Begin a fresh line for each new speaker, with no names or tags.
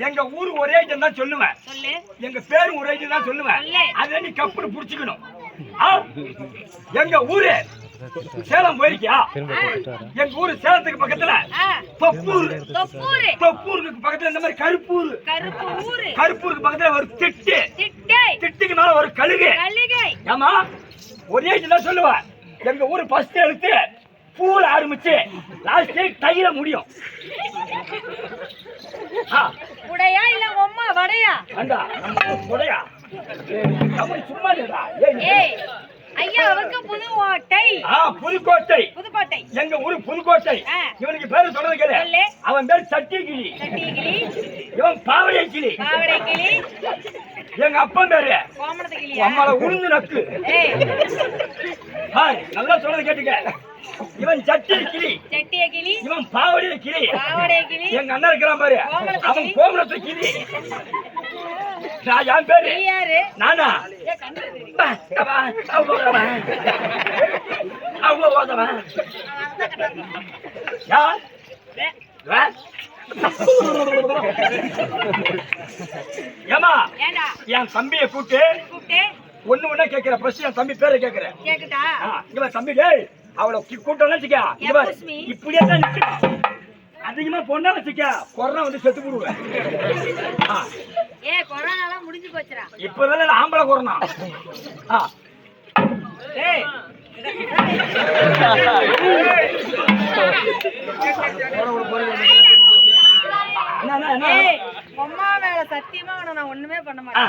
எங்க ஊரு ஒரே ஐட்டம் தான் சொல்லுவேன். எங்க பேரும் ஒரே ஐட்டம் தான் சொல்லுவேன். அதை நீ கப்புனு புடிச்சுக்கணும். எங்க ஊரு சேலம் போயிருக்கியா? எங்க ஊரு சேலத்துக்கு பக்கத்துல தொப்பூர். தொப்பூருக்கு பக்கத்துல இந்த மாதிரி கருப்பூர். கருப்பூருக்கு பக்கத்துல ஒரு திட்டு. திட்டுக்கு மேல ஒரு கழுகு. ஆமா ஒரே ஐட்டம் தான் சொல்லுவேன். எங்க ஊரு ஃபர்ஸ்ட் எழுத்து பூல ஆரம்பிச்சு லாஸ்ட் டைல முடியும்.
உடையா இல்ல அம்மா வடையா?
அண்டா உடையா. தமிழ் சும்மா இல்லடா.
ஏய் ஐயா அவருக்கு புதுக்கோட்டை.
புதுக்கோட்டை.
புதுக்கோட்டை.
எங்க ஊரு புதுக்கோட்டை. இவனுக்கு பேரு சொல்றது கேளு. அவன் பேர் சட்டிகிளி. சட்டிகிளி. இவன் பாவடை கிளி. பாவடை கிளி. எங்க அப்பா பேரு கோமணத்து கிளியா? அம்மால உளுந்து நக்கு. ஏய் ஹாய் நல்லா சொல்றது கேட்டுக்க. இவன் சட்டிய கிளி. சட்டிய கிளி. இவன் பாவடை கிளி. பாவடை கிளி. எங்க அண்ணா இருக்கிறான் பாரு. அவன் கோமணத்து கிளி. நான் யான் பேரு யாரு? நானா? ஏ கண்ணு தெரியுமா? ஏமா என் தம்பியை கூப்பிட்டு ஒண்ணு ஒண்ணா கேக்குற பிரச்சனை. என் தம்பி பேரை கேக்குறேன். இங்க தம்பி டேய் அவளை கூட்டம் வச்சுக்க. இப்படியே தான் அதிகமா பொண்ணா வச்சுக்க. கொரோனா வந்து செத்து போடுவேன்.
முடிஞ்சு போச்சுடா.
இப்பதான் ஆம்பளை கொரோனா.
அம்மா மேல சத்தியமா நான் ஒண்ணுமே பண்ண மாட்டேன்.